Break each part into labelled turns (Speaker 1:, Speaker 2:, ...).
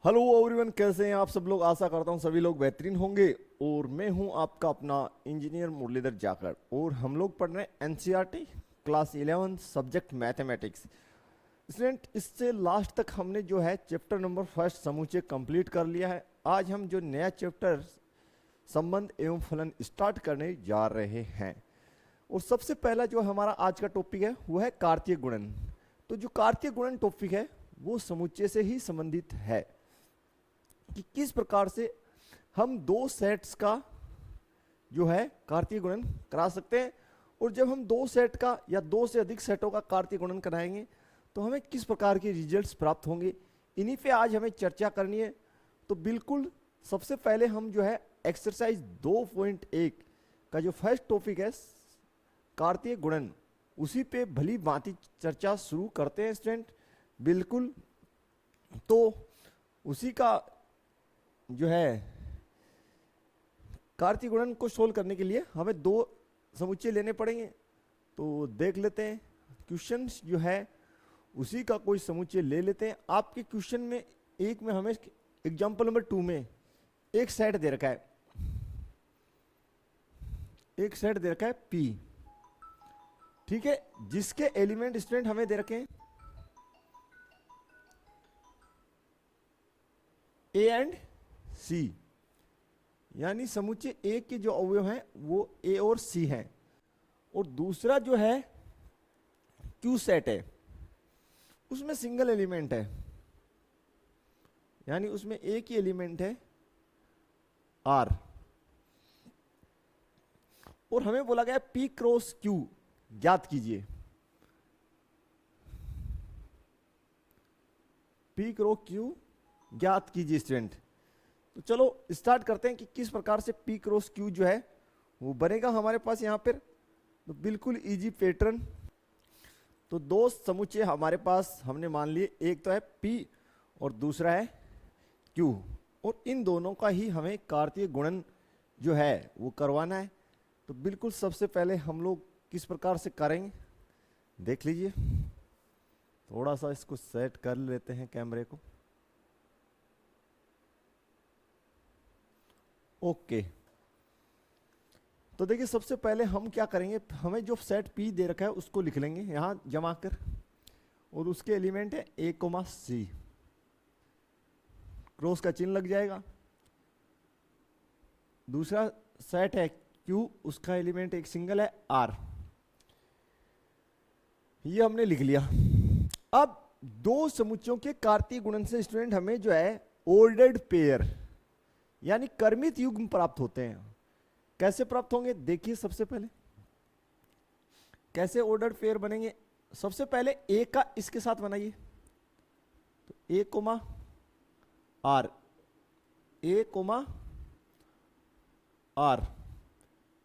Speaker 1: Hello everyone, कैसे हैं आप सब लोग। आशा करता हूं सभी लोग बेहतरीन होंगे। और मैं हूं आपका अपना इंजीनियर मुरलीधर जाखड़, और हम लोग पढ़ रहे हैं NCERT class 11 subject mathematics. Student, इससे लास्ट तक हमने जो है चैप्टर नंबर फर्स्ट समूचे कंप्लीट कर लिया है। आज हम जो नया चैप्टर संबंध एवं फलन स्टार्ट करने जा रहे हैं। और सबसे पहला जो हमारा आज का टॉपिक है वो है कार्तीय गुणन। तो जो कार्तीय गुणन टॉपिक है वो समुच्चय से ही संबंधित है कि किस प्रकार से हम दो सेट्स का जो है कार्तीय गुणन करा सकते हैं। और जब हम दो सेट का या दो से अधिक सेटों का कार्तीय गुणन कराएंगे तो हमें किस प्रकार के रिजल्ट्स प्राप्त होंगे, इन्हीं पे आज हमें चर्चा करनी है। तो बिल्कुल सबसे पहले हम जो है एक्सरसाइज 2.1 का जो फर्स्ट टॉपिक है कार्तीय गुणन, उसी पे भली भांति चर्चा शुरू करते हैं स्टूडेंट। बिल्कुल, तो उसी का जो है कार्तीय गुणन को सोल्व करने के लिए हमें दो समुच्चय लेने पड़ेंगे। तो देख लेते हैं क्वेश्चन जो है उसी का कोई समुच्चय ले लेते हैं। आपके क्वेश्चन में एक में हमें एग्जांपल नंबर 2 में एक सेट दे रखा है, एक सेट दे रखा है P, ठीक है, जिसके एलिमेंट स्टूडेंट हमें दे रखे हैं A एंड C, यानी समुच्चय A के जो अवयव हैं वो A और C हैं। और दूसरा जो है Q सेट है, उसमें सिंगल एलिमेंट है, यानी उसमें एक ही एलिमेंट है R। और हमें बोला गया P क्रॉस Q ज्ञात कीजिए। P क्रॉस Q ज्ञात कीजिए स्टूडेंट। तो चलो स्टार्ट करते हैं कि किस प्रकार से P क्रॉस Q जो है वो बनेगा हमारे पास यहाँ पर। तो बिल्कुल इजी पैटर्न। तो दो समुच्चय हमारे पास हमने मान लिए, एक तो है P और दूसरा है Q, और इन दोनों का ही हमें कार्तीय गुणन जो है वो करवाना है। तो बिल्कुल सबसे पहले हम लोग किस प्रकार से करेंगे देख लीजिए। थोड़ा सा इसको सेट कर लेते हैं कैमरे को। ओके, तो देखिए सबसे पहले हम क्या करेंगे, हमें जो सेट P दे रखा है उसको लिख लेंगे यहां जमा कर, और उसके एलिमेंट है A, C, क्रॉस का चिन्ह लग जाएगा। दूसरा सेट है Q, उसका एलिमेंट एक सिंगल है R, ये हमने लिख लिया। अब दो समुच्चयों के कार्तीय गुणन से स्टूडेंट हमें जो है ऑर्डर्ड पेयर यानी क्रमित युग्म प्राप्त होते हैं। कैसे प्राप्त होंगे देखिए, सबसे पहले कैसे ऑर्डर्ड पेयर बनेंगे। सबसे पहले A का इसके साथ बनाइए, तो A, R, A, R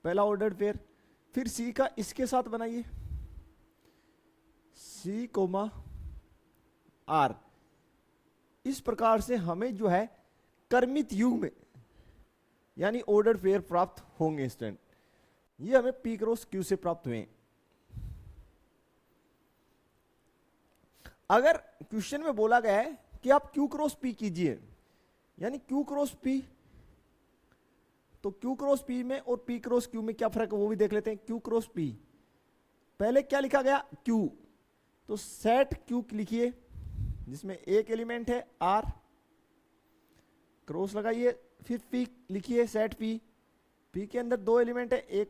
Speaker 1: पहला ऑर्डर्ड पेयर। फिर C का इसके साथ बनाइए, C, R। इस प्रकार से हमें जो है क्रमित युग्म यानी ऑर्डर्ड पेयर प्राप्त होंगे स्टूडेंट। ये हमें P क्रॉस Q से प्राप्त हुए। अगर क्वेश्चन में बोला गया है कि आप Q क्रॉस P कीजिए, यानी Q क्रॉस P, तो Q क्रॉस P में और P क्रॉस Q में क्या फर्क है वो भी देख लेते हैं। Q क्रॉस P, पहले क्या लिखा गया Q, तो सेट Q लिखिए जिसमें एक एलिमेंट है R, क्रॉस लगाइए। फिर P लिखिए, सेट P के अंदर दो एलिमेंट है A,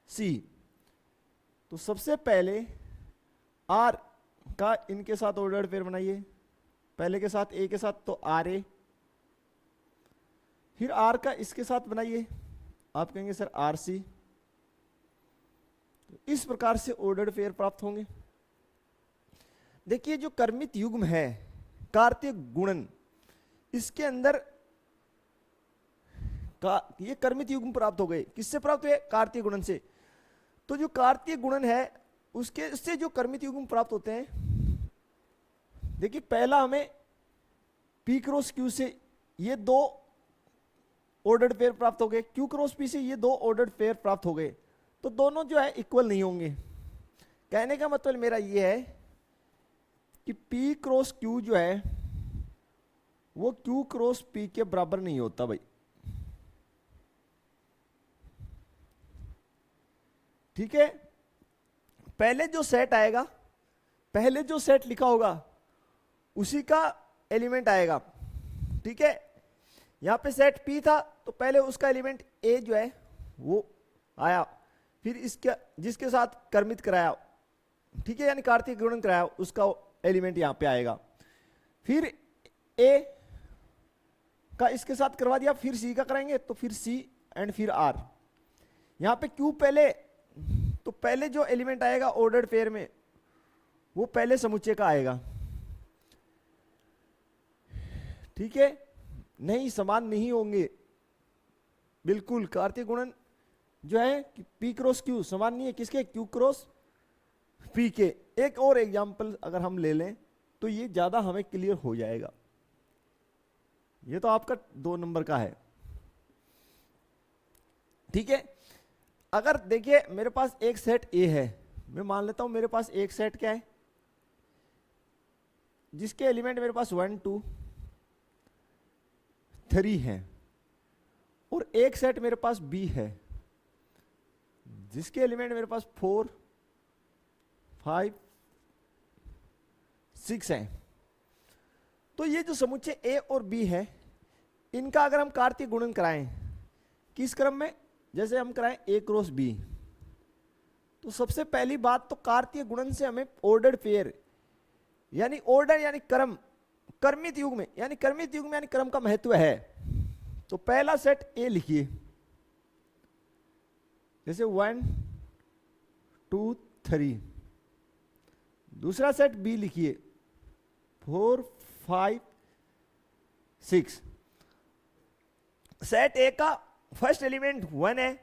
Speaker 1: C। तो सबसे पहले R का इनके साथ ऑर्डर्ड पेयर बनाइए, पहले के साथ A के साथ तो RA। फिर R का इसके साथ बनाइए, आप कहेंगे सर RC। तो इस प्रकार से ऑर्डर्ड पेयर प्राप्त होंगे। देखिए जो क्रमित युग्म है कार्तीय गुणन, इसके अंदर ये क्रमित युग्म प्राप्त हो गए। किससे प्राप्त हुए? कार्तीय गुणन से। तो जो कार्तीय गुणन है उसके से जो क्रमित युग्म प्राप्त होते हैं, देखिए पहला हमें P क्रॉस Q से ये दो ऑर्डर्ड पेयर प्राप्त हो गए, Q क्रॉस P से ये दो ऑर्डर्ड पेयर प्राप्त हो गए। तो दोनों जो है इक्वल नहीं होंगे। कहने का मतलब मेरा ये है कि P क्रॉस Q जो है वो क्यू क्रॉस पी के बराबर नहीं होता भाई। ठीक है, पहले जो सेट आएगा, पहले जो सेट लिखा होगा उसी का एलिमेंट आएगा। ठीक है, यहां पे सेट पी था तो पहले उसका एलिमेंट ए जो है वो आया, फिर इसके जिसके साथ कर्मित कराया, ठीक है, यानी कार्तीय गुणन कराया, उसका एलिमेंट यहां पे आएगा। फिर ए का इसके साथ करवा दिया, फिर सी का कराएंगे तो फिर सी एंड फिर आर। यहां पे क्यू पहले, तो पहले जो एलिमेंट आएगा ऑर्डर्ड पेयर में वो पहले समुच्चय का आएगा। ठीक है, नहीं समान नहीं होंगे बिल्कुल। कार्तीय गुणन जो है कि पी क्रॉस क्यू समान नहीं है किसके, क्यू क्रॉस पी के। एक और एग्जांपल अगर हम ले लें तो ये ज्यादा हमें क्लियर हो जाएगा। ये तो आपका 2 नंबर का है। ठीक है, अगर देखिए मेरे पास एक सेट ए है, मैं मान लेता हूं मेरे पास एक सेट क्या है जिसके एलिमेंट मेरे पास 1 2 3 है, और एक सेट मेरे पास बी है जिसके एलिमेंट मेरे पास 4 5 6 है। तो ये जो समुच्चय ए और बी है, इनका अगर हम कार्तीय गुणन कराएं किस क्रम में, जैसे हम कराएं ए क्रॉस बी, तो सबसे पहली बात तो कार्तीय गुणन से हमें ऑर्डर्ड पेयर यानी ऑर्डर यानी क्रम, कर्मित युग में, यानी कर्मित युग में यानी क्रम का महत्व है। तो पहला सेट ए लिखिए, जैसे 1 2 3। दूसरा सेट बी लिखिए 4 5 6। सेट ए का फर्स्ट एलिमेंट 1 है,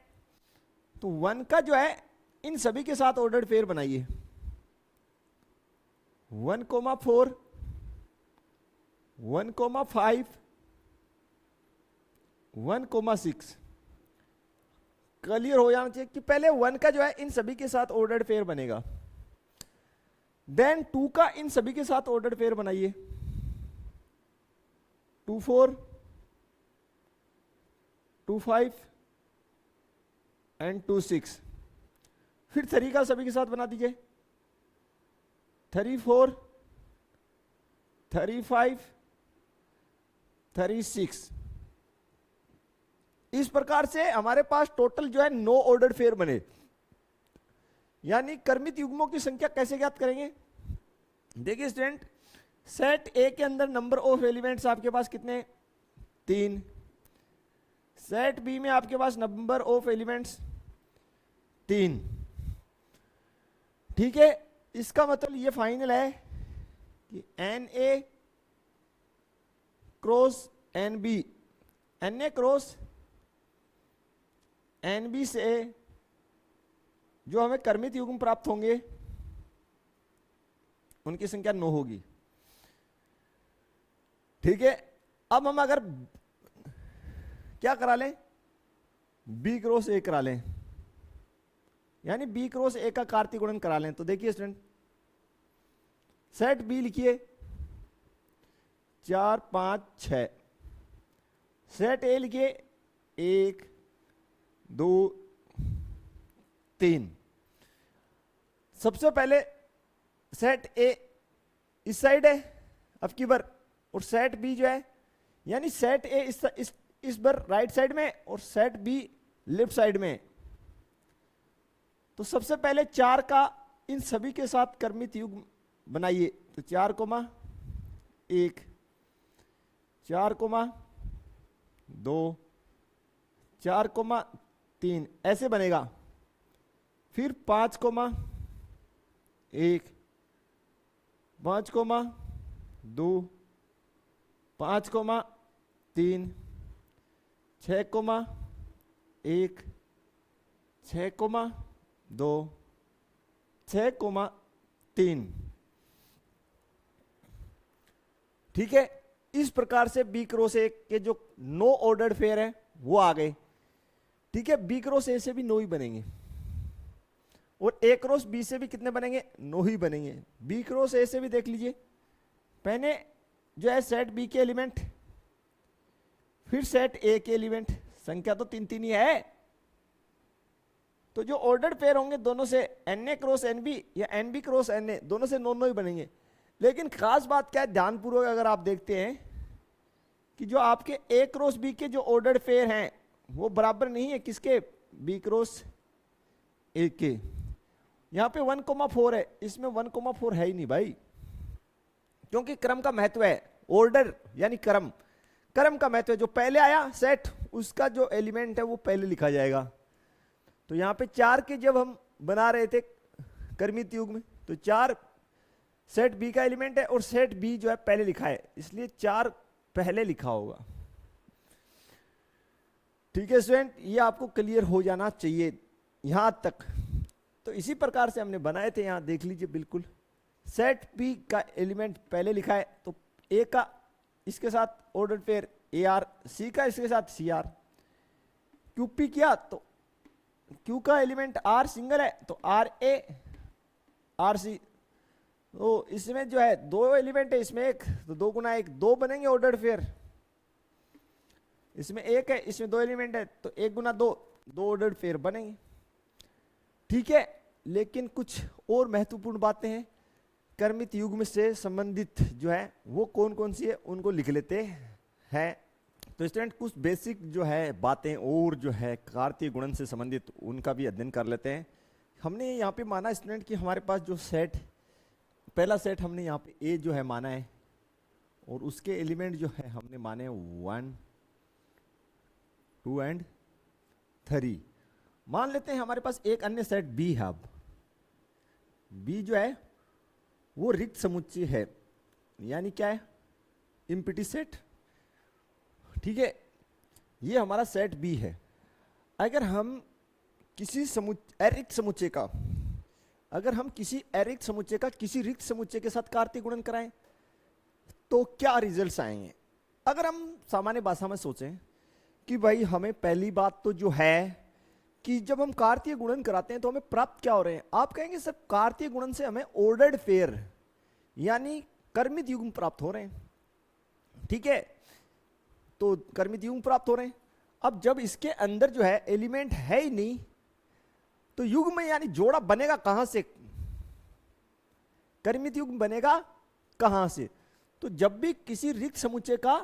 Speaker 1: तो 1 का जो है इन सभी के साथ ऑर्डर्ड पेयर बनाइए, 1 4 1 5 1 6। क्लियर हो जाना चाहिए कि पहले 1 का जो है इन सभी के साथ ऑर्डर्ड पेयर बनेगा, देन 2 का इन सभी के साथ ऑर्डर्ड पेयर बनाइए, 2 4 2 5 एंड 2 6। फिर 3 का सभी के साथ बना दीजिए, 3 4 3 5 3 6। इस प्रकार से हमारे पास टोटल जो है 9 ऑर्डर्ड पेयर बने। यानी कर्मित युग्मों की संख्या कैसे ज्ञात करेंगे, देखिए स्टूडेंट, सेट ए के अंदर नंबर ऑफ एलिमेंट्स आपके पास कितने, 3। सेट बी में आपके पास नंबर ऑफ एलिमेंट्स 3। ठीक है, इसका मतलब ये फाइनल है कि n A cross n B, n A cross n B से जो हमें कर्मित युग्म प्राप्त होंगे उनकी संख्या 9 होगी। ठीक है, अब हम अगर क्या करा लें, बी क्रॉस ए करा लें, यानी बी क्रॉस ए का कार्तीय गुणन करा लें, तो देखिए स्टूडेंट, सेट बी लिखिए 4 5 6, सेट ए लिखिए 1 2 3। सबसे पहले सेट ए इस साइड है अब की बार, और सेट बी जो है यानी सेट ए इस बार राइट साइड में और सेट बी लेफ्ट साइड में। तो सबसे पहले 4 का इन सभी के साथ कर्मित युग्म बनाइए, तो 4 1 4 2 4 3 ऐसे बनेगा। फिर 5 1 5 2 5 3 6 1 6 2 6 3। ठीक है, इस प्रकार से बी क्रॉस ए के जो 9 ऑर्डर्ड पेयर है वो आ गए। ठीक है, बी क्रॉस ए से भी 9 ही बनेंगे, और ए क्रॉस बी से भी कितने बनेंगे, 9 ही बनेंगे। बी क्रॉस ए से भी देख लीजिए, पहले जो है सेट बी के एलिमेंट फिर सेट ए के एलिमेंट, संख्या तो तीन तीन ही है, तो जो ऑर्डर्ड पेयर होंगे दोनों से Na क्रॉस Nb या Nb क्रॉस Na, दोनों से नौ नौ ही बनेंगे। लेकिन खास बात क्या है, ध्यानपूर्वक अगर आप देखते हैं कि जो आपके A क्रॉस B के जो ऑर्डर्ड पेयर हैं वो बराबर नहीं है किसके, B क्रॉस A के। यहां पे 1,4 है, इसमें 1,4 है ही नहीं भाई, क्योंकि क्रम का महत्व है, ऑर्डर यानी क्रम, क्रम का महत्व है। जो पहले आया सेट, उसका जो एलिमेंट है वो पहले लिखा जाएगा। तो यहां पे 4 के जब हम बना रहे थे क्रमित युग्म, तो 4 सेट बी का एलिमेंट है और सेट बी जो है पहले लिखा है, इसलिए 4 पहले लिखा होगा। ठीक है स्टूडेंट, ये आपको क्लियर हो जाना चाहिए यहां तक। तो इसी प्रकार से हमने बनाए थे, यहां देख लीजिए बिल्कुल, सेट बी का एलिमेंट पहले लिखा है, तो ए का इसके साथ ऑर्डर पेयर ए आर, सी का इसके साथ सी आर, क्यू पी किया तो क्यू का एलिमेंट आर सिंगल है तो आर ए आर सी। तो इसमें जो है दो एलिमेंट है, इसमें एक, तो 2 गुना 1 2 बनेंगे ऑर्डर पेयर। इसमें एक है, इसमें 2 एलिमेंट है, तो 1 गुना 2 2 ऑर्डर पेयर बनेंगे। ठीक है, लेकिन कुछ और महत्वपूर्ण बातें हैं क्रमित युग्म से संबंधित जो है वो कौन कौन सी है उनको लिख लेते हैं। तो स्टूडेंट कुछ बेसिक जो है बातें और जो है कार्तीय गुणन से संबंधित उनका भी अध्ययन कर लेते हैं। हमने यहाँ पे माना स्टूडेंट कि हमारे पास जो सेट, पहला सेट हमने यहाँ पे ए जो है माना है, और उसके एलिमेंट जो है हमने माने 1 2 एंड 3। मान लेते हैं हमारे पास एक अन्य सेट बी है। अब बी जो है वो रिक्त समुच्चय है, यानी क्या है, इम्पिटी सेट। ठीक है, ये हमारा सेट बी है। अगर हम किसी अरिक्त समुच्चय का, अगर हम किसी अरिक्त समुच्चय का किसी रिक्त समुच्चय के साथ कार्तीय गुणन कराएं तो क्या रिजल्ट्स आएंगे। अगर हम सामान्य भाषा में सोचें कि भाई हमें पहली बात तो जो है कि जब हम कार्तीय गुणन कराते हैं तो हमें प्राप्त क्या हो रहे हैं, आप कहेंगे सर कार्तीय गुणन से हमें ऑर्डर्ड पेयर यानी क्रमित युग्म प्राप्त हो रहे हैं। ठीक है, तो क्रमित युग्म प्राप्त हो रहे हैं। अब जब इसके अंदर जो है एलिमेंट है ही नहीं, तो युग्म यानी जोड़ा बनेगा कहां से, क्रमित युग्म बनेगा कहां से। तो जब भी किसी रिक्त समुच्चय का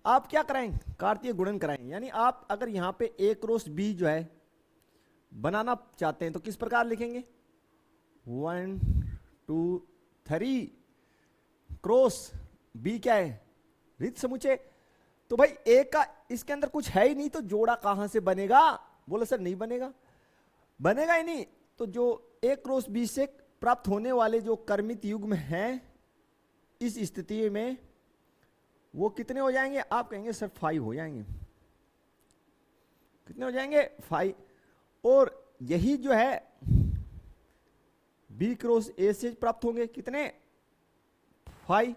Speaker 1: आप क्या कराएं, कार्तीय गुणन कराएं, यानी आप अगर यहां पे ए क्रॉस बी जो है बनाना चाहते हैं तो किस प्रकार लिखेंगे, 1 2 3 क्रॉस बी क्या है, रिक्त समुच्चय। तो भाई ए का इसके अंदर कुछ है ही नहीं, तो जोड़ा कहां से बनेगा, बोला सर नहीं बनेगा, बनेगा ही नहीं। तो जो ए क्रॉस बी से प्राप्त होने वाले जो क्रमित युग्म हैं इस स्थिति में वो कितने हो जाएंगे, आप कहेंगे सर 5 हो जाएंगे। कितने हो जाएंगे, 5। और यही जो है बी क्रॉस ए से प्राप्त होंगे कितने, 5।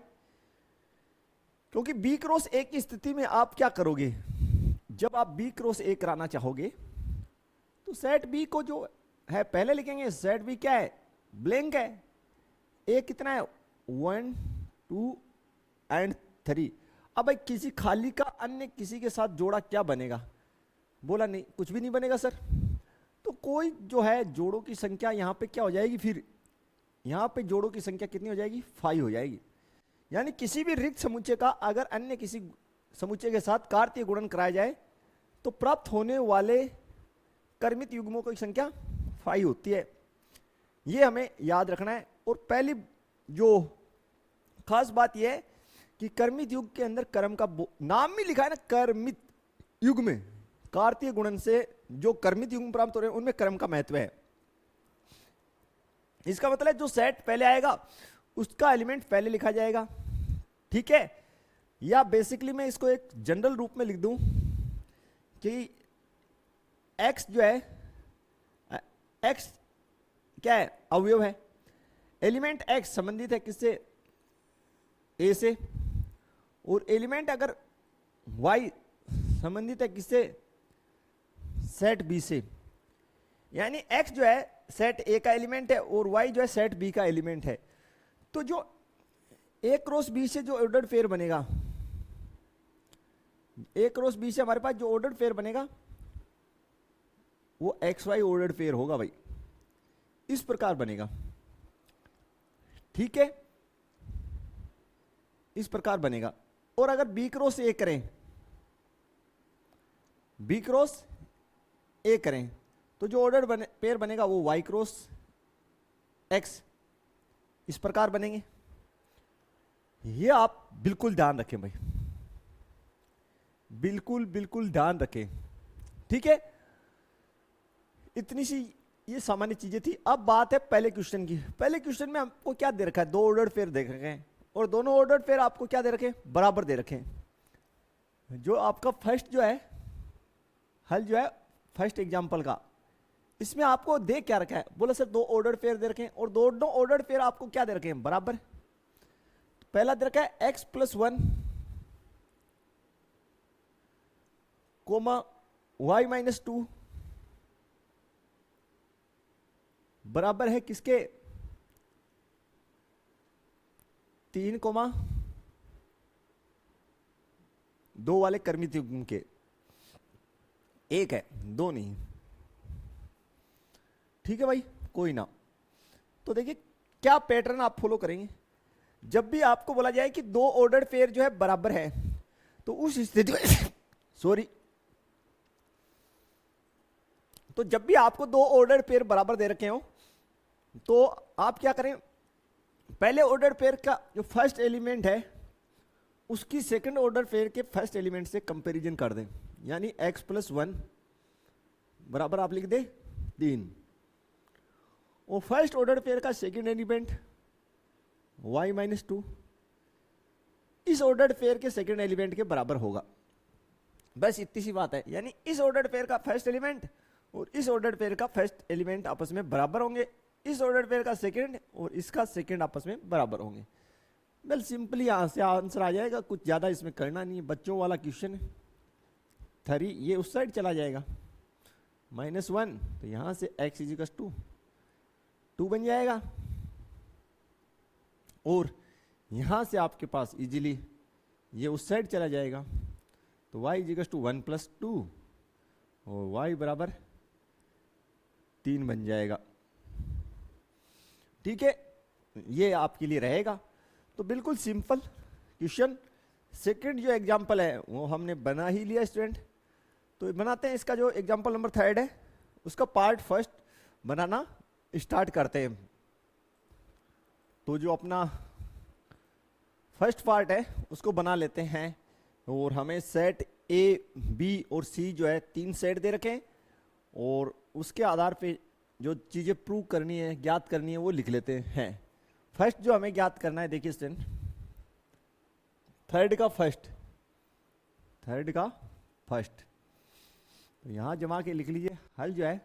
Speaker 1: क्योंकि बी क्रॉस ए की स्थिति में आप क्या करोगे, जब आप बी क्रॉस ए कराना चाहोगे तो सेट बी को जो है पहले लिखेंगे, सेट बी क्या है, ब्लैंक है, ए कितना है 1 2 एंड 3। अब भाई किसी खाली का अन्य किसी के साथ जोड़ा क्या बनेगा, बोला नहीं कुछ भी नहीं बनेगा सर। तो कोई जो है जोड़ों की संख्या यहां पे क्या हो जाएगी, फिर यहां पे जोड़ों की संख्या कितनी हो जाएगी, 5 हो जाएगी। यानी किसी भी रिक्त समुच्चय का अगर अन्य किसी समुच्चय के साथ कार्तीय गुणन कराया जाए तो प्राप्त होने वाले क्रमित युग्मों की संख्या 5 होती है। ये हमें याद रखना है। और पहली जो खास बात यह है कि क्रमित युग के अंदर क्रम का नाम भी लिखा है ना, क्रमित युग में कार्तीय गुणन से जो क्रमित युग्म प्राप्त हो रहे हैं उनमें क्रम का महत्व है। इसका मतलब जो सेट पहले आएगा उसका एलिमेंट पहले लिखा जाएगा। ठीक है, या बेसिकली मैं इसको एक जनरल रूप में लिख दूं कि x जो है, x क्या है, अवयव है, एलिमेंट x संबंधित है किससे, a से, और एलिमेंट अगर y संबंधित है किससे, सेट b से। यानी x जो है सेट a का एलिमेंट है और y जो है सेट b का एलिमेंट है। तो जो a क्रॉस b से जो ऑर्डर्ड पेयर बनेगा ए क्रॉस बी से हमारे पास जो ऑर्डर्ड पेयर बनेगा वो एक्स वाई ऑर्डर्ड पेयर होगा भाई, इस प्रकार बनेगा, ठीक है, इस प्रकार बनेगा। और अगर बी क्रॉस ए करें, बी क्रॉस ए करें तो जो ऑर्डर्ड पेयर बनेगा वो वाई क्रॉस एक्स, इस प्रकार बनेंगे। ये आप बिल्कुल ध्यान रखें भाई, बिल्कुल बिल्कुल ध्यान रखें, ठीक है। इतनी सी ये सामान्य चीजें थी। अब बात है पहले क्वेश्चन की। पहले क्वेश्चन में आपको क्या दे रखा है, दो ऑर्डर्ड पेयर दे रखे हैं और दोनों ऑर्डर्ड पेयर आपको क्या दे रखे हैं, बराबर दे रखे हैं। जो आपका फर्स्ट जो है हल जो है फर्स्ट एग्जांपल का, इसमें आपको दे क्या रखा है, बोला सर दो ऑर्डर्ड पेयर दे रखे हैं और दोनों ऑर्डर्ड पेयर आपको क्या दे रखे हैं, बराबर। पहला दे रखा है x plus 1 comma y minus 2 बराबर है किसके, 3 कोमा 2 वाले कर्मित युग्म के, एक है दो नहीं, ठीक है भाई, कोई ना। तो देखिए क्या पैटर्न आप फॉलो करेंगे, जब भी आपको बोला जाए कि दो ऑर्डर्ड पेयर जो है बराबर है तो उस स्थिति में सॉरी, तो जब भी आपको दो ऑर्डर्ड पेयर बराबर दे रखे हो तो आप क्या करें, पहले ऑर्डर पेयर का जो फर्स्ट एलिमेंट है उसकी सेकंड ऑर्डर पेयर के फर्स्ट एलिमेंट से कंपैरिजन कर दें, यानी x प्लस 1 बराबर आप लिख दे 3, और फर्स्ट ऑर्डर पेयर का सेकंड एलिमेंट y माइनस 2 इस ऑर्डर पेयर के सेकंड एलिमेंट के बराबर होगा। बस इतनी सी बात है, यानी इस ऑर्डर पेयर का फर्स्ट एलिमेंट और इस ऑर्डर पेयर का फर्स्ट एलिमेंट आपस में बराबर होंगे, इस ऑर्डर पेयर का सेकंड और इसका सेकंड आपस में बराबर होंगे। वेल सिंपली यहां से आंसर आ जाएगा, कुछ ज्यादा इसमें करना नहीं है, बच्चों वाला क्वेश्चन है। 3 ये उस साइड चला जाएगा, -1 तो यहां से x इजिकल्स 2 बन जाएगा, और यहां से आपके पास इजीली ये उस साइड चला जाएगा, तो y इजिकल्स 1 प्लस 2 और y बराबर 3 बन जाएगा, ठीक है। ये आपके लिए रहेगा। तो बिल्कुल सिंपल क्वेश्चन। सेकंड जो एग्जांपल है वो हमने बना ही लिया स्टूडेंट, तो बनाते हैं इसका जो एग्जांपल नंबर 3 है उसका पार्ट फर्स्ट बनाना स्टार्ट करते हैं। तो जो अपना फर्स्ट पार्ट है उसको बना लेते हैं, और हमें सेट ए बी और सी जो है 3 सेट दे रखे हैं, और उसके आधार पे जो चीजें प्रूव करनी है, ज्ञात करनी है, वो लिख लेते हैं। फर्स्ट जो हमें ज्ञात करना है, देखिए स्टूडेंट, थर्ड का फर्स्ट, तो यहां जमा के लिख लीजिए। हल जो है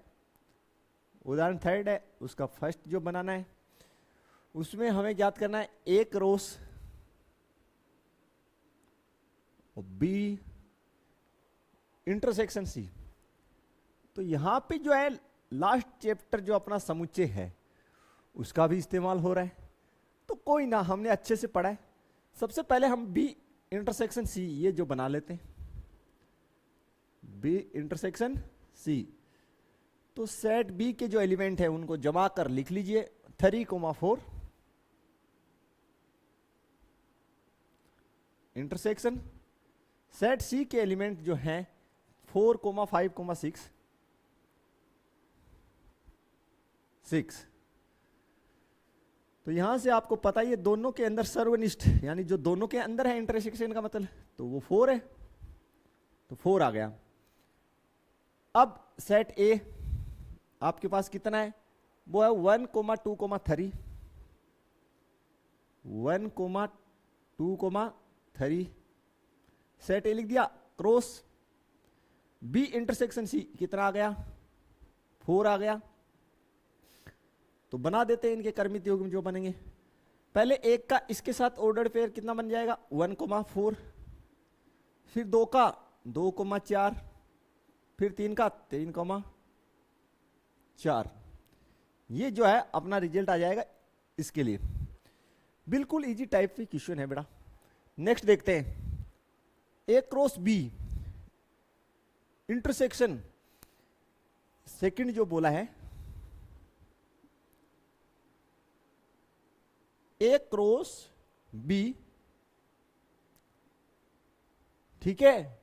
Speaker 1: उदाहरण 3 है उसका फर्स्ट जो बनाना है, उसमें हमें ज्ञात करना है ए क्रॉस और बी इंटरसेक्शन सी। तो यहां पे जो है लास्ट चैप्टर जो अपना समुच्चय है उसका भी इस्तेमाल हो रहा है, तो कोई ना, हमने अच्छे से पढ़ा है। सबसे पहले हम बी इंटरसेक्शन सी ये जो बना लेते हैं, बी इंटरसेक्शन सी। तो सेट बी के जो एलिमेंट है उनको जमा कर लिख लीजिए 3,4 इंटरसेक्शन सेट सी के एलिमेंट जो हैं 4,5,6 तो यहां से आपको पता ही है दोनों के अंदर सर्वनिष्ठ, यानी जो दोनों के अंदर है इंटरसेक्शन का मतलब, तो वो 4 है, तो 4 आ गया। अब सेट ए आपके पास कितना है, वो है 1,2,3 1,2,3 सेट ए लिख दिया, क्रॉस बी इंटरसेक्शन सी कितना आ गया, 4 आ गया। तो बना देते हैं इनके कर्मित युग्म जो बनेंगे। पहले एक का इसके साथ ऑर्डर्ड पेयर कितना बन जाएगा 1,4, फिर 2 का 2,4, फिर 3 का 3,4। ये जो है अपना रिजल्ट आ जाएगा इसके लिए। बिल्कुल इजी टाइप की क्वेश्चन है बेटा। नेक्स्ट देखते हैं, ए क्रॉस बी इंटरसेक्शन सेकंड जो बोला है, ए क्रॉस बी, ठीक है,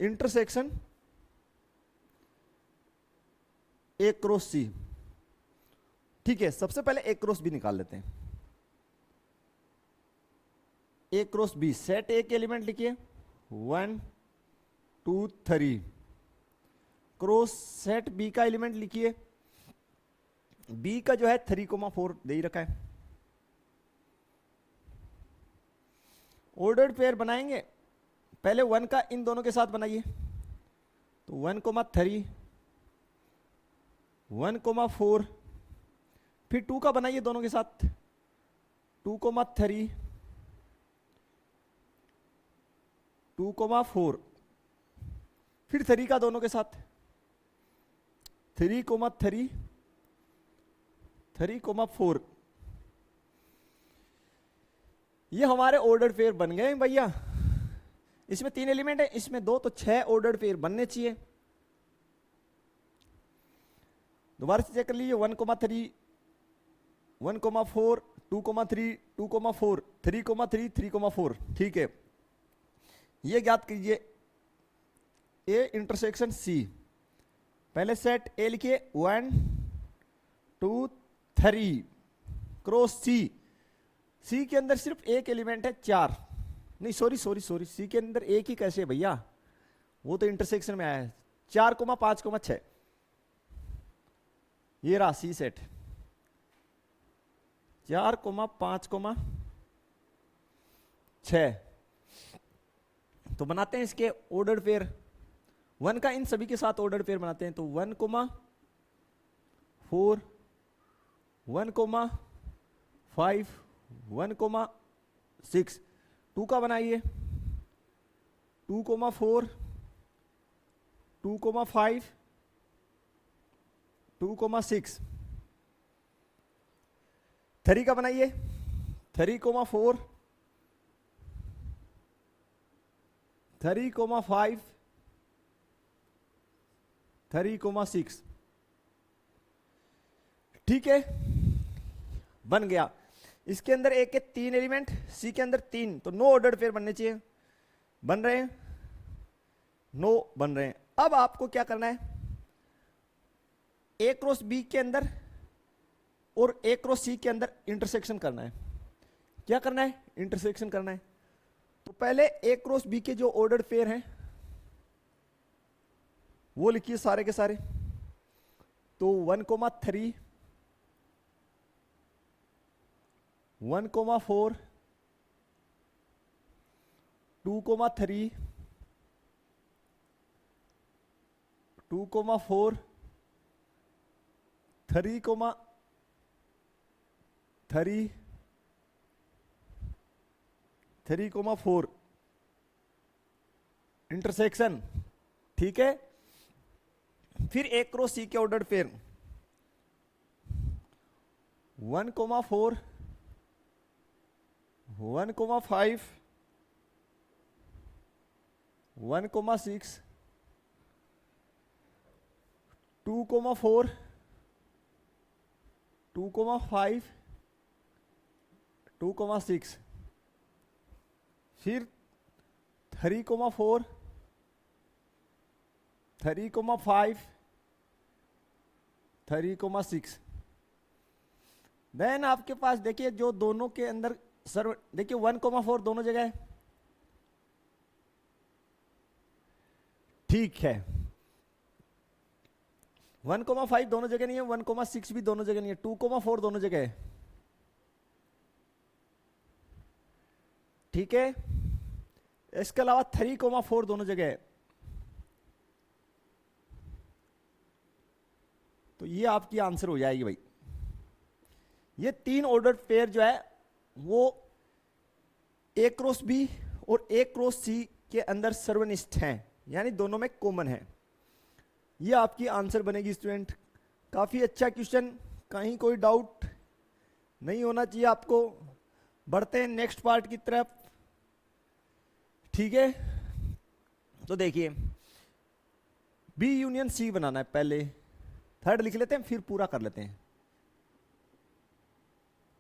Speaker 1: इंटरसेक्शन ए क्रॉस सी। ठीक है, सबसे पहले ए क्रॉस बी निकाल लेते हैं। ए क्रॉस बी, सेट ए के एलिमेंट लिखिए 1 2 3, क्रॉस सेट बी का एलिमेंट लिखिए, बी का जो है 3,4 दे ही रखा है। ऑर्डर्ड पेयर बनाएंगे, पहले 1 का इन दोनों के साथ बनाइए, तो 1,3 1,4, फिर 2 का बनाइए दोनों के साथ 2,3 2,4, फिर 3 का दोनों के साथ 3,3 3,4। ये हमारे ऑर्डर पेयर बन गए भैया। इसमें 3 एलिमेंट है, इसमें 2, तो 6 ऑर्डर पेयर बनने चाहिए। दोबारा से चेक कर लीजिए, 1,3 1,4 2,3 2,4 3,3 3,4। ठीक है, ये ज्ञात कीजिए ए इंटरसेक्शन सी। पहले सेट ए लिखिए 1 2 3, क्रॉस सी, सी के अंदर सिर्फ एक एलिमेंट है 4, नहीं सॉरी सी के अंदर एक ही कैसे भैया, वो तो इंटरसेक्शन में आया है 4,5,6। ये रहा सी सेट 4,5,6। तो बनाते हैं इसके ऑर्डर पेयर, 1 का इन सभी के साथ ऑर्डर पेयर बनाते हैं, तो 1,4 1,5 1,6। 2 का बनाइए 2,4 2,5 2,6। 3 का बनाइए 3,4 3,5 3,6। ठीक है, बन गया। इसके अंदर एक के 3 एलिमेंट, सी के अंदर 3, तो 9 ऑर्डर्ड पेयर बनने चाहिए। बन रहे हैं 9 बन रहे हैं। अब आपको क्या करना है, ए क्रॉस बी के अंदर और ए क्रॉस सी के अंदर इंटरसेक्शन करना है। क्या करना है, इंटरसेक्शन करना है। तो पहले ए क्रॉस बी के जो ऑर्डर्ड पेयर हैं वो लिखिए सारे के सारे। तो 1,3 1,4 2,3 2,4 3,3 3,4 इंटरसेक्शन। ठीक है, फिर ए क्रॉस सी के ऑर्डर पेयर 1,4 1,5 1,6 2,4 2,5 2,6, फिर 3,4 3,5 3,6। देन आपके पास देखिए जो दोनों के अंदर सर्व, देखिए 1,4 दोनों जगह है। ठीक है, 1,5 दोनों जगह नहीं है, 1,6 भी दोनों जगह नहीं है, 2,4 दोनों जगह है। ठीक है, इसके अलावा 3,4 दोनों जगह है। तो ये आपकी आंसर हो जाएगी भाई। ये 3 ऑर्डर पेयर जो है वो ए क्रॉस बी और ए क्रॉस सी के अंदर सर्वनिष्ठ हैं, यानी दोनों में कॉमन है। ये आपकी आंसर बनेगी स्टूडेंट। काफी अच्छा क्वेश्चन, कहीं कोई डाउट नहीं होना चाहिए आपको। बढ़ते हैं नेक्स्ट पार्ट की तरफ। ठीक है, तो देखिए बी यूनियन सी बनाना है, पहले थर्ड लिख लेते हैं फिर पूरा कर लेते हैं।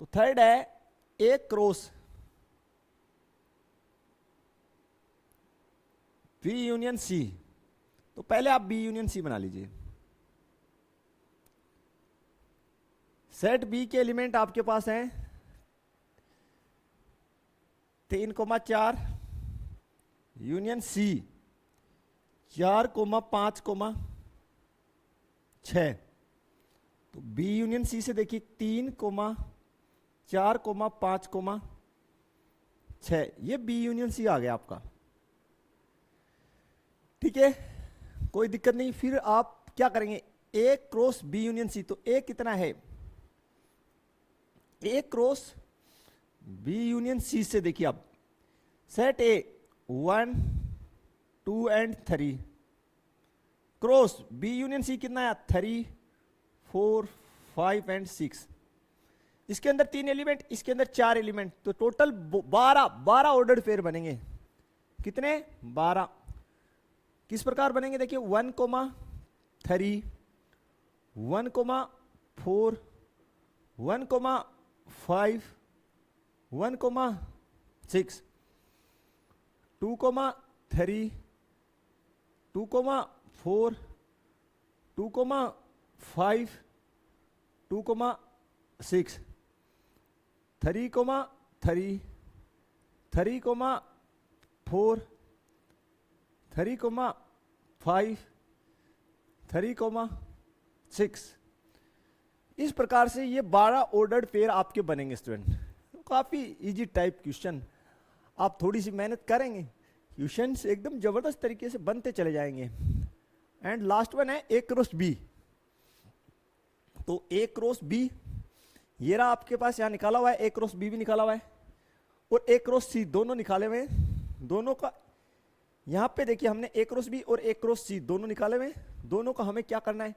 Speaker 1: तो थर्ड है A cross B union C. तो पहले आप बी यूनियन सी बना लीजिए। सेट बी के एलिमेंट आपके पास हैं 3,4 यूनियन सी 4,5,6। तो बी यूनियन सी से देखिए 3,4,5,6 ये बी यूनियन सी आ गया आपका। ठीक है, कोई दिक्कत नहीं। फिर आप क्या करेंगे, A cross B union C. तो ए कितना है, A cross B union C से देखिए आप set A 1 2 and 3 cross B union C कितना है 3 4 5 एंड 6। इसके अंदर 3 एलिमेंट, इसके अंदर 4 एलिमेंट, तो टोटल 12 ऑर्डर्ड पेयर बनेंगे। कितने, 12। किस प्रकार बनेंगे देखिए 1, 3 1, 4 1, 5 1, 6 2, 3 2, 4 2, 5 2, 6 3, 3 3, 4 3, 5 3, 6। इस प्रकार से ये 12 ऑर्डर्ड पेयर आपके बनेंगे स्टूडेंट। काफी इजी टाइप क्वेश्चन, आप थोड़ी सी मेहनत करेंगे क्वेश्चंस एकदम जबरदस्त तरीके से बनते चले जाएंगे। एंड लास्ट वन है ए क्रॉस बी। तो ए क्रॉस बी ये रहा आपके पास, यहां निकाला हुआ है, ए क्रॉस बी भी निकाला हुआ है और ए क्रॉस सी दोनों निकाले हुए हैं। दोनों का यहां पे देखिए हमने ए क्रॉस बी और ए क्रॉस सी दोनों निकाले हुए हैं। दोनों का हमें क्या करना है,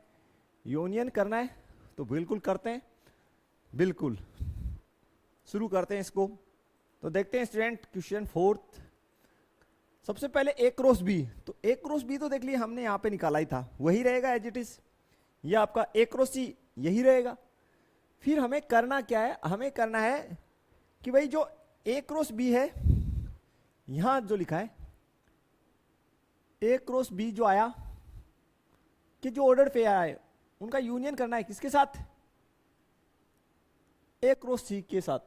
Speaker 1: यूनियन करना है। तो बिल्कुल करते हैं, बिल्कुल शुरू करते हैं इसको। तो देखते हैं स्टूडेंट क्वेश्चन 4th। सबसे पहले ए क्रॉस बी। तो ए क्रॉस बी तो देख लिए हमने यहां पे निकाला ही था, वही रहेगा एज इट इज। ये आपका ए क्रॉस सी यही रहेगा। फिर हमें करना क्या है, हमें करना है कि भाई जो ए क्रॉस बी है, यहां जो लिखा है ए क्रॉस बी जो आया कि जो ऑर्डर पे आया है उनका यूनियन करना है किसके साथ, ए क्रॉस सी के साथ।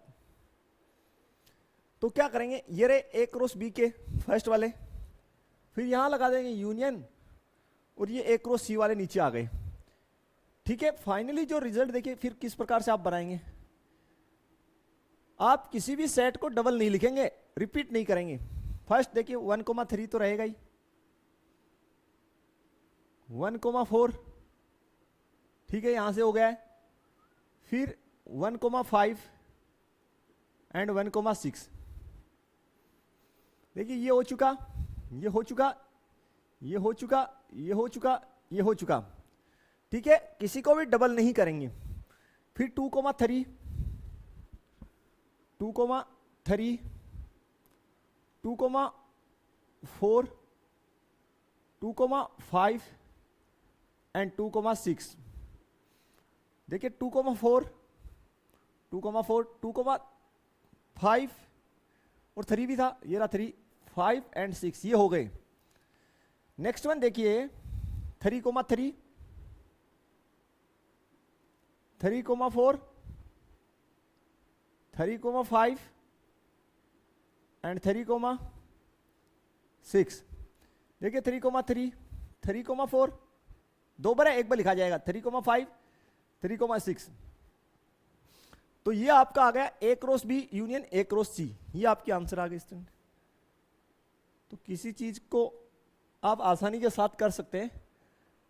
Speaker 1: तो क्या करेंगे, ये रहे ए क्रॉस बी के फर्स्ट वाले, फिर यहां लगा देंगे यूनियन और ये ए क्रॉस सी वाले नीचे आ गए। ठीक है, फाइनली जो रिजल्ट देखिए फिर किस प्रकार से आप बनाएंगे। आप किसी भी सेट को डबल नहीं लिखेंगे, रिपीट नहीं करेंगे। फर्स्ट देखिए 1,3 तो रहेगा ही, 1,4 ठीक है यहां से हो गया है। फिर 1,5 एंड 1,6 देखिए ये हो चुका, ये हो चुका, ये हो चुका, ये हो चुका, ये हो चुका। ठीक है, किसी को भी डबल नहीं करेंगे। फिर 2,3 2,3 2,4 2,5 एंड 2,6 देखिए 2,4 2,4 2,5 और 3 भी था, ये रहा 3 5 एंड 6 ये हो गए। नेक्स्ट वन देखिए 3,3 3,4 3,5 एंड 3,6 देखिए 3,3 3,4 दो बार है, एक बार लिखा जाएगा 3,5 3,6। तो ये आपका आ गया A cross B union A cross C, ये आपके आंसर आ गए स्टूडेंट। तो किसी चीज को आप आसानी के साथ कर सकते हैं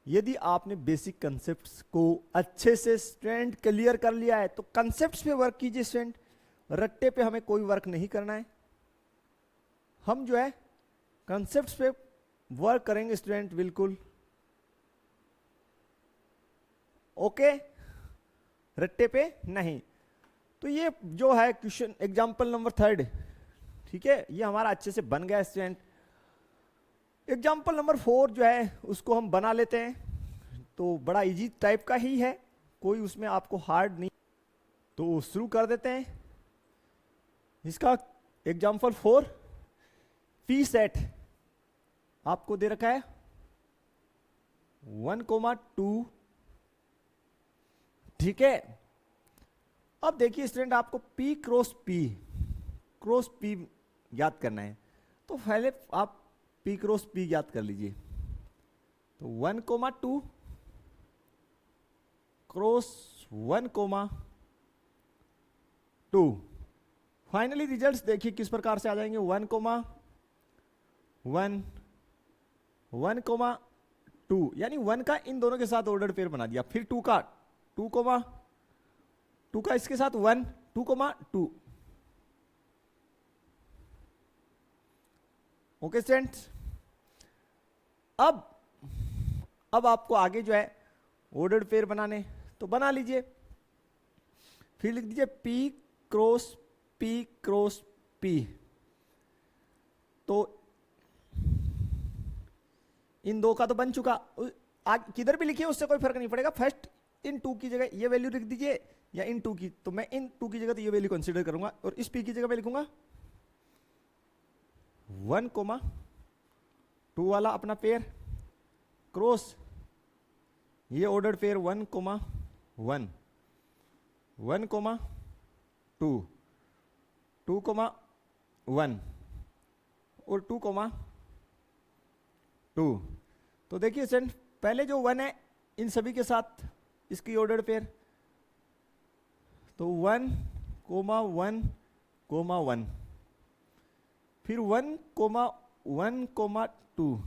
Speaker 1: यदि आपने बेसिक कंसेप्ट्स को अच्छे से स्टूडेंट क्लियर कर लिया है। तो कंसेप्ट्स पे वर्क कीजिए स्टूडेंट, रट्टे पे हमें कोई वर्क नहीं करना है। हम जो है कंसेप्ट्स पे वर्क करेंगे स्टूडेंट, बिल्कुल ओके, रट्टे पे नहीं। तो ये जो है क्वेश्चन एग्जांपल नंबर 3, ठीक है, ये हमारा अच्छे से बन गया स्टूडेंट। एग्जाम्पल नंबर 4 जो है उसको हम बना लेते हैं, तो बड़ा इजी टाइप का ही है, कोई उसमें आपको हार्ड नहीं। तो शुरू कर देते हैं। इसका एग्जाम्पल 4, पी सेट आपको दे रखा है 1,2, ठीक है। अब देखिए स्टूडेंट, आपको P क्रॉस P याद करना है, तो पहले आप P क्रॉस P याद कर लीजिए। तो 1,2 क्रॉस 1,2, फाइनली रिजल्ट्स देखिए किस प्रकार से आ जाएंगे। 1,1 1,2, यानी 1 का इन दोनों के साथ ऑर्डर पेयर बना दिया, फिर 2 का इसके साथ 1 2,2। ओके स्टूडेंट्स, अब आपको आगे जो है ऑर्डर पेयर बनाने, तो बना लीजिए। फिर लिख दीजिए P क्रॉस P। तो इन दो का तो बन चुका, किधर भी लिखिए उससे कोई फर्क नहीं पड़ेगा। फर्स्ट इन 2 की जगह ये वैल्यू लिख दीजिए, या इन 2 की, तो मैं इन 2 की जगह तो ये वैल्यू कंसीडर करूंगा, और इस P की जगह मैं लिखूंगा 1,2 वाला अपना पेयर क्रॉस ये ऑर्डर पेयर 1,1 1,2 2,1 और 2,2। तो देखिए स्टूडेंट, पहले जो 1 है इन सभी के साथ इसकी ऑर्डर पेयर, तो 1,1,1, फिर 1,1,2,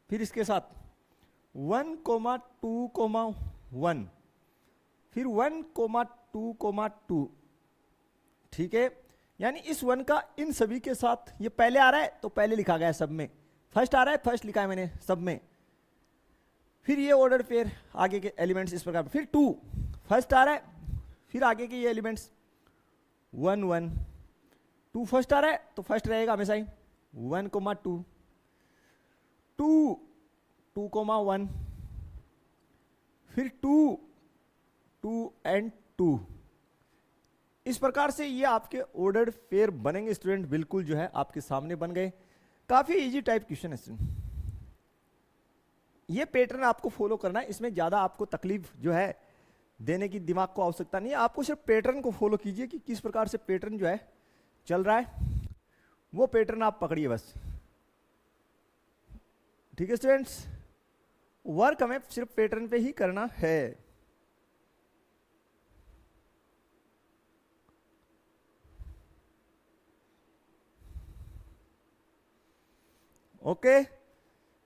Speaker 1: फिर इसके साथ 1,2,1, फिर 1,2,2, ठीक है। यानी इस 1 का इन सभी के साथ ये पहले आ रहा है, तो पहले लिखा गया है सब में, फर्स्ट आ रहा है फर्स्ट लिखा है मैंने सब में। फिर ये ऑर्डर पेयर आगे के एलिमेंट्स इस प्रकार, फिर 2 फर्स्ट आ रहा है, फिर आगे के ये एलिमेंट्स 1 1 2 फर्स्ट आ रहा है, तो फर्स्ट रहेगा हमेशा ही 1,2 2 2,1, फिर 2 2 एंड 2। इस प्रकार से ये आपके ऑर्डर्ड पेयर बनेंगे स्टूडेंट, बिल्कुल जो है आपके सामने बन गए। काफी इजी टाइप क्वेश्चन है स्टूडेंट, ये पैटर्न आपको फॉलो करना है, इसमें ज्यादा आपको तकलीफ जो है देने की दिमाग को आवश्यकता नहीं है। आपको सिर्फ पैटर्न को फॉलो कीजिए कि किस प्रकार से पैटर्न जो है चल रहा है, वो पैटर्न आप पकड़िए बस, ठीक है स्टूडेंट्स। वर्क हमें सिर्फ पैटर्न पे ही करना है। ओके,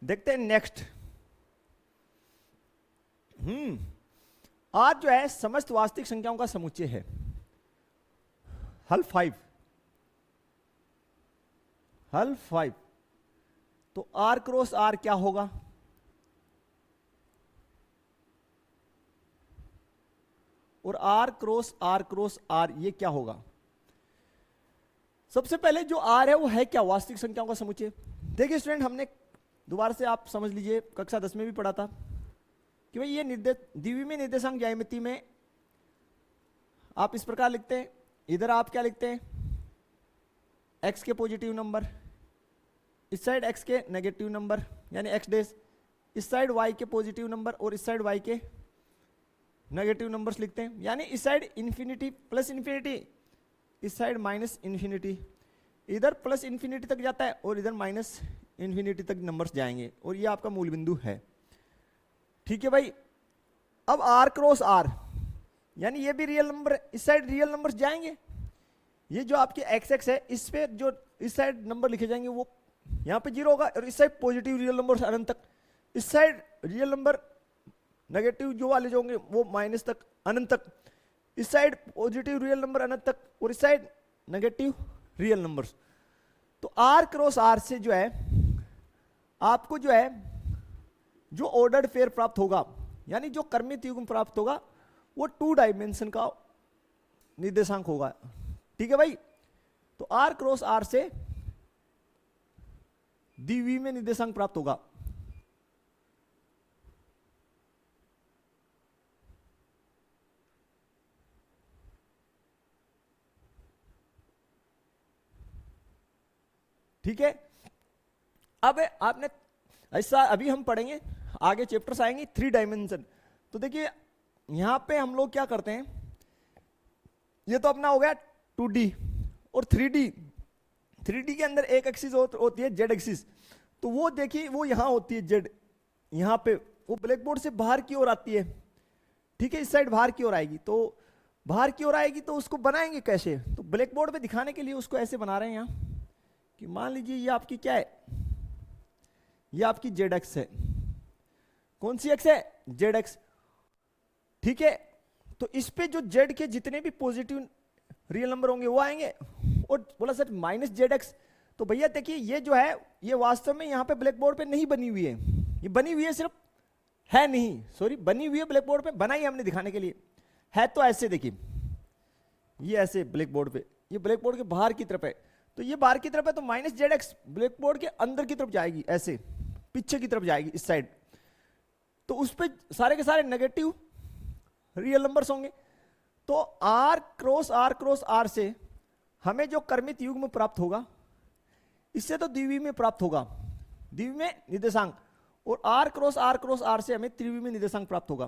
Speaker 1: देखते हैं नेक्स्ट। आज जो है समस्त वास्तविक संख्याओं का समुच्चय है, हल 5। तो R क्रॉस R क्या होगा? और R क्रॉस R ये क्या होगा? सबसे पहले जो R है वो है क्या? वास्तविक संख्याओं का समुच्चय। देखिए स्टूडेंट, हमने दोबारा से आप समझ लीजिए, कक्षा 10 में भी पढ़ा था कि भाई ये द्विविमीय निर्देशांक ज्यामिति में आप इस प्रकार लिखते हैं, इधर आप क्या लिखते हैं, x के पॉजिटिव नंबर, इस साइड x के नेगेटिव नंबर यानी x डैश, इस साइड y के पॉजिटिव नंबर और इस साइड y के नेगेटिव नंबर्स लिखते हैं। यानी इस साइड इन्फिनिटी प्लस इन्फिनिटी, इस साइड माइनस इन्फिनिटी, इधर प्लस इन्फिनिटी तक जाता है और इधर माइनस इन्फिनिटी तक नंबर्स जाएंगे, और ये आपका मूल बिंदु है। ठीक है भाई। अब R क्रॉस R यानी ये भी रियल नंबर, इस साइड रियल नंबर्स जाएंगे। ये जो आपके x है, इस पे जो इस साइड नंबर लिखे जाएंगे वो यहाँ पे 0 होगा, और इस साइड पॉजिटिव रियल नंबर अनंत तक, इस साइड रियल नंबर नेगेटिव जो वाले जो होंगे वो माइनस तक अनंत तक, इस साइड पॉजिटिव रियल नंबर अनंत तक, और इस साइड नेगेटिव रियल नंबर्स। तो R क्रॉस R से जो है आपको जो है जो ऑर्डर्ड पेयर प्राप्त होगा, यानी जो क्रमित युग्म प्राप्त होगा, वो 2 डायमेंशन का निर्देशांक होगा। ठीक है भाई। तो R क्रॉस R से द्विविमीय में निर्देशांक प्राप्त होगा। ठीक है, अब आपने ऐसा अभी हम पढ़ेंगे, आगे चैप्टर्स आएंगे 3 डायमेंशन। तो देखिए यहां पे हम लोग क्या करते हैं, ये तो अपना हो गया 2D और 3D। 3D के अंदर एक एक्सिस होती है जेड एक्सिस, तो वो देखिए वो यहां होती है जेड, यहां पे वो ब्लैक बोर्ड से बाहर की ओर आती है। ठीक है, इस साइड बाहर की ओर आएगी, तो बाहर की ओर आएगी तो उसको बनाएंगे कैसे, तो ब्लैक बोर्ड पे दिखाने के लिए उसको ऐसे बना रहे हैं यहां कि मान लीजिए ये आपकी क्या है, ये आपकी जेड एक्स है। कौन सी एक्स है, जेड एक्स। ठीक है, तो इस पे जो जेड के जितने भी पॉजिटिव रियल नंबर होंगे वो आएंगे, और बोला सर माइनस जेड एक्स। तो भैया देखिए ये जो है ये वास्तव में यहाँ पे ब्लैक बोर्ड पे नहीं बनी हुई है, ये बनी हुई है सिर्फ, है नहीं सॉरी, बनी हुई है ब्लैक बोर्ड पे, बनाई हमने दिखाने के लिए। है तो ऐसे देखिए, ये ऐसे ब्लैक बोर्ड पे, ये ब्लैक बोर्ड के बाहर की तरफ है, तो ये बाहर की तरफ है, तो minus Z x black board के अंदर की तरफ जाएगी, ऐसे पीछे की तरफ जाएगी इस साइड। तो उस पे सारे के सारे नेगेटिव रियल नंबर्स होंगे। तो आर क्रॉस आर से हमें जो क्रमित युग्म प्राप्त होगा, इससे तो द्विविमीय में प्राप्त होगा, द्विविमीय में निर्देशांक, और आर क्रॉस आर से हमें त्रिविमीय में निर्देशांक प्राप्त होगा,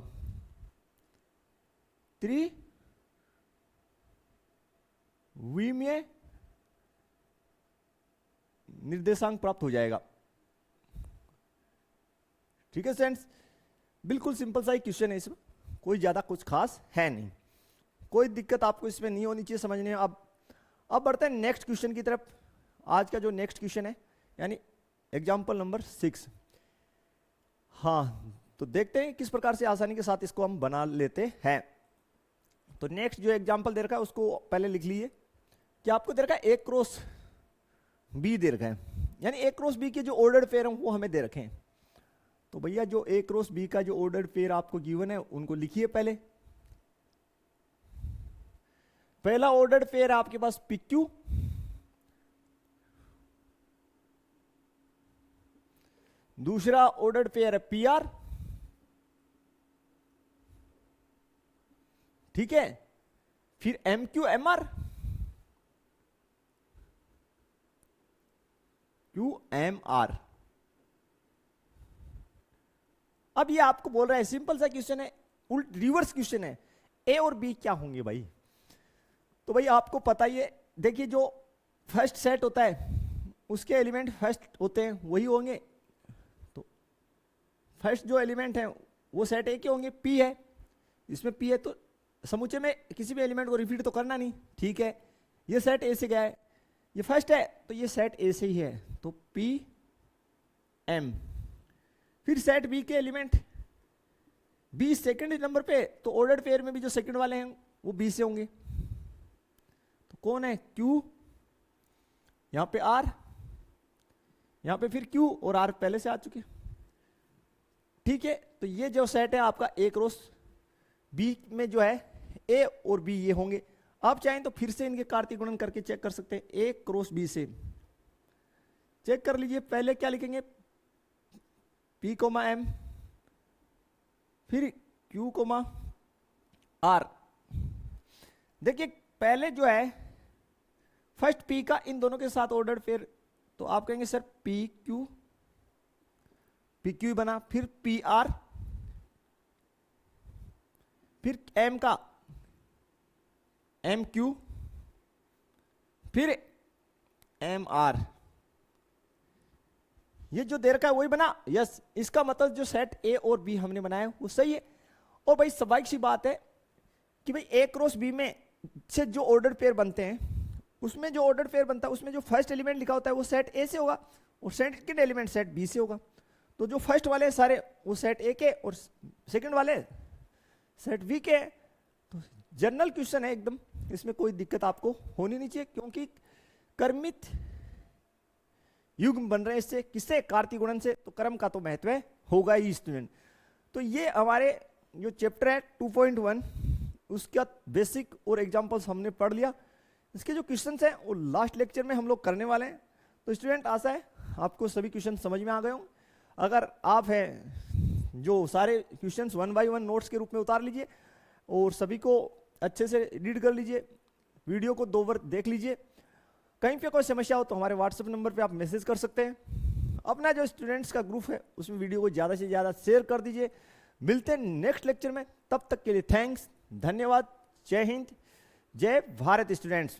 Speaker 1: त्रिविमीय निर्देशांक प्राप्त हो जाएगा। ठीक है स्टूडेंट्स, बिल्कुल सिंपल सा ही क्वेश्चन है, इसमें कोई ज्यादा कुछ खास है नहीं, कोई दिक्कत आपको इसमें नहीं होनी चाहिए समझने। अब बढ़ते हैं नेक्स्ट क्वेश्चन की तरफ। आज का जो नेक्स्ट क्वेश्चन है यानी एग्जाम्पल नंबर 6। हाँ, तो देखते हैं किस प्रकार से आसानी के साथ इसको हम बना लेते हैं। तो नेक्स्ट जो एग्जाम्पल दे रखा है उसको पहले लिख लीजिए कि आपको दे रखा है ए क्रॉस बी दे रखा है, यानी ए क्रॉस बी के जो ऑर्डर्ड पेयर हैं वो हमें दे रखे हैं। तो भैया जो ए क्रॉस बी का जो ऑर्डर्ड पेयर आपको गिवन है उनको लिखिए पहले। पहला ऑर्डर्ड पेयर आपके पास पी क्यू, दूसरा ऑर्डर्ड पेयर है पी आर, ठीक है, फिर M Q M R, Q M R. अब ये आपको बोल रहा है, सिंपल सा क्वेश्चन है, उल्ट रिवर्स क्वेश्चन है, ए और बी क्या होंगे भाई। तो भाई आपको पता ही है, देखिए जो फर्स्ट सेट होता है उसके एलिमेंट फर्स्ट होते हैं वही होंगे। तो फर्स्ट जो एलिमेंट है वो सेट ए के होंगे, पी है, इसमें पी है तो समुचे में किसी भी एलिमेंट को रिपीट तो करना नहीं। ठीक है, ये सेट ए से गया है, ये फर्स्ट है तो ये सेट ए से ही है, तो पी एम। फिर सेट बी के एलिमेंट, बी सेकंड नंबर पे, तो ऑर्डर्ड पेयर में भी जो सेकंड वाले हैं वो बी से होंगे। तो कौन है, क्यू, यहां पे आर, यहां पे फिर क्यू और आर पहले से आ चुके। ठीक है, तो ये जो सेट है आपका ए क्रॉस बी में जो है ए और बी ये होंगे। आप चाहें तो फिर से इनके कार्तीय गुणन करके चेक कर सकते हैं, ए क्रॉस बी से चेक कर लीजिए। पहले क्या लिखेंगे, P कोमा M, फिर Q कोमा R। देखिए पहले जो है फर्स्ट P का इन दोनों के साथ ऑर्डर, फिर तो आप कहेंगे सर PQ बना, फिर PR, फिर M का MQ, फिर MR। ये जो दे रखा है वही बना, यस। इसका मतलब जो सेट ए और बी हमने बनाया वो सही है। और भाई स्वाभाविक सी बात है कि भाई ए क्रॉस बी में से जो ऑर्डर पेयर बनते हैं उसमें जो ऑर्डर पेयर बनता है उसमें जो फर्स्ट एलिमेंट लिखा होता है वो सेट ए से होगा और सेकंड एलिमेंट सेट बी से होगा। तो जो फर्स्ट वाले सारे वो सेट ए के और सेकंड वाले सेट बी के। तो जनरल क्वेश्चन है एकदम, इसमें कोई दिक्कत आपको होनी नहीं चाहिए, क्योंकि कर्मित युग्म बन रहे हैं इससे, किससे, कार्तीय गुणन से, तो क्रम का तो महत्व होगा ही स्टूडेंट। तो ये हमारे जो चैप्टर है 2.1 उसका बेसिक और एग्जांपल्स हमने पढ़ लिया। इसके जो क्वेश्चंस हैं वो लास्ट लेक्चर में हम लोग करने वाले हैं। तो स्टूडेंट आशा है आपको सभी क्वेश्चन समझ में आ गए हों। अगर आप हैं जो सारे क्वेश्चंस 1 बाय 1 नोट्स के रूप में उतार लीजिए और सभी को अच्छे से रीड कर लीजिए, वीडियो को 2 बार देख लीजिए। कहीं पे कोई समस्या हो तो हमारे व्हाट्सएप नंबर पे आप मैसेज कर सकते हैं। अपना जो स्टूडेंट्स का ग्रुप है उसमें वीडियो को ज़्यादा से ज़्यादा शेयर कर दीजिए। मिलते हैं नेक्स्ट लेक्चर में, तब तक के लिए थैंक्स, धन्यवाद, जय हिंद, जय भारत स्टूडेंट्स।